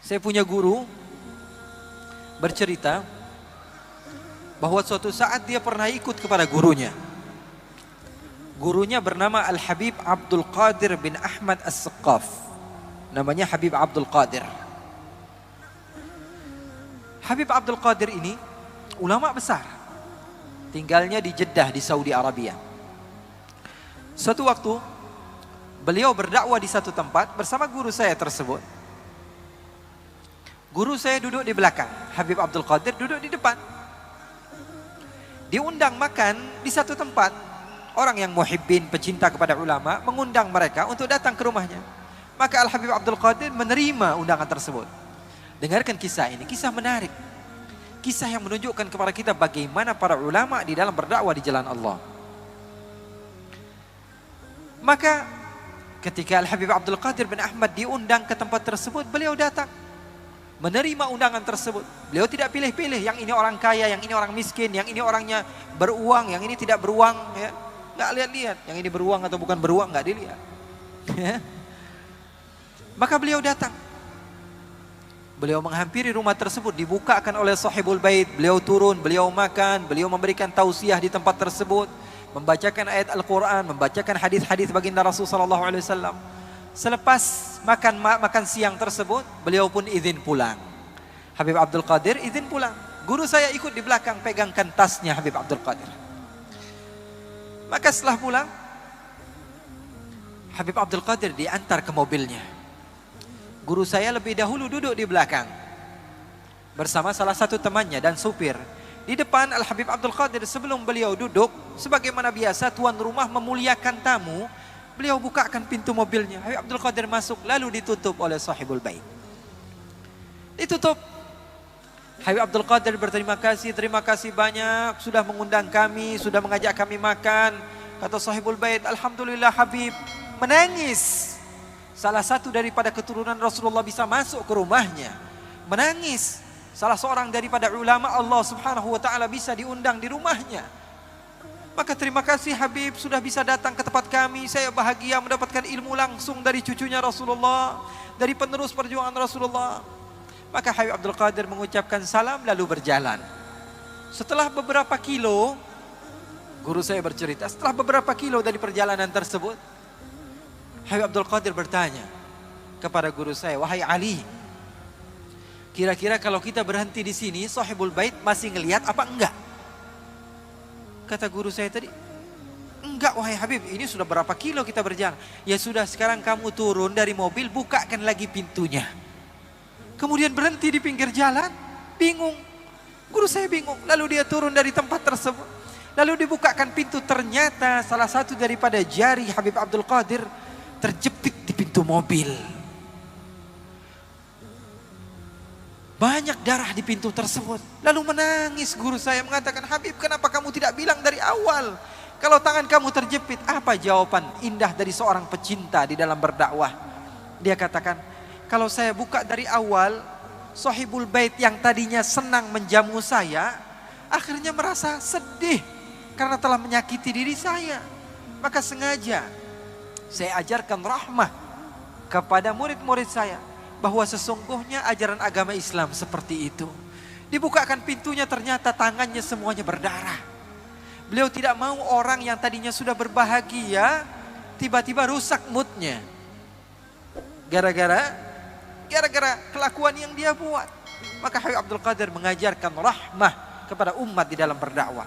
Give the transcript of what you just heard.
Saya punya guru bercerita bahwa suatu saat dia pernah ikut kepada gurunya. Gurunya bernama Al-Habib Abdul Qadir bin Ahmad As-Saqqaf. Namanya Habib Abdul Qadir. Habib Abdul Qadir ini ulama besar. Tinggalnya di Jeddah di Saudi Arabia. Suatu waktu beliau berdakwah di satu tempat bersama guru saya tersebut. Guru saya duduk di belakang, Habib Abdul Qadir duduk di depan. Diundang makan di satu tempat. Orang yang muhibbin, pecinta kepada ulama, mengundang mereka untuk datang ke rumahnya. Maka Al-Habib Abdul Qadir menerima undangan tersebut. Dengarkan kisah ini, kisah menarik. Kisah yang menunjukkan kepada kita bagaimana para ulama di dalam berdakwah di jalan Allah. Maka ketika Al-Habib Abdul Qadir bin Ahmad diundang ke tempat tersebut, beliau datang. Menerima undangan tersebut. Beliau tidak pilih-pilih, yang ini orang kaya, yang ini orang miskin, yang ini orangnya beruang, yang ini tidak beruang, ya. Nggak lihat-lihat, yang ini beruang atau bukan beruang, nggak dilihat. Maka beliau datang. Beliau menghampiri rumah tersebut, dibukakan oleh sahibul bait. Beliau turun, beliau makan, beliau memberikan tausiah di tempat tersebut, membacakan ayat Al-Quran, membacakan hadis-hadis baginda Rasulullah SAW. Selepas makan siang tersebut, beliau pun izin pulang. Habib Abdul Qadir izin pulang. Guru saya ikut di belakang, pegangkan tasnya Habib Abdul Qadir. Maka setelah pulang, Habib Abdul Qadir diantar ke mobilnya. Guru saya lebih dahulu duduk di belakang bersama salah satu temannya dan supir. Di depan Al-Habib Abdul Qadir, sebelum beliau duduk, sebagaimana biasa tuan rumah memuliakan tamu, beliau bukakan pintu mobilnya. Habib Abdul Qadir masuk, lalu ditutup oleh sahibul bait. Ditutup. Habib Abdul Qadir berterima kasih banyak sudah mengundang kami, sudah mengajak kami makan. Kata sahibul bait, alhamdulillah Habib, menangis. Salah satu daripada keturunan Rasulullah bisa masuk ke rumahnya. Menangis. Salah seorang daripada ulama Allah Subhanahu wa taala bisa diundang di rumahnya. Maka terima kasih Habib sudah bisa datang ke tempat kami. Saya bahagia mendapatkan ilmu langsung dari cucunya Rasulullah, dari penerus perjuangan Rasulullah. Maka Habib Abdul Qadir mengucapkan salam lalu berjalan. Setelah beberapa kilo, guru saya bercerita, setelah beberapa kilo dari perjalanan tersebut, Habib Abdul Qadir bertanya kepada guru saya, wahai Ali, kira-kira kalau kita berhenti di sini, sahibul bait masih ngelihat apa enggak? Kata guru saya tadi, enggak wahai Habib, ini sudah berapa kilo kita berjalan. Ya sudah, sekarang kamu turun dari mobil, bukakan lagi pintunya. Kemudian berhenti di pinggir jalan, bingung. Guru saya bingung. Lalu dia turun dari tempat tersebut. Lalu dibukakan pintu, ternyata salah satu daripada jari Habib Abdul Qadir terjepit di pintu mobil. Banyak darah di pintu tersebut. Lalu menangis guru saya, mengatakan, Habib, kenapa kamu tidak bilang dari awal? Kalau tangan kamu terjepit, apa jawaban indah dari seorang pecinta di dalam berdakwah? Dia katakan, kalau saya buka dari awal, sahibul bait yang tadinya senang menjamu saya, akhirnya merasa sedih karena telah menyakiti diri saya. Maka sengaja saya ajarkan rahmah kepada murid-murid saya, bahwa sesungguhnya ajaran agama Islam seperti itu. Dibukakan pintunya, ternyata tangannya semuanya berdarah. Beliau tidak mau orang yang tadinya sudah berbahagia tiba-tiba rusak moodnya gara-gara kelakuan yang dia buat. Maka Habib Abdul Qadir mengajarkan rahmah kepada umat di dalam berdakwah.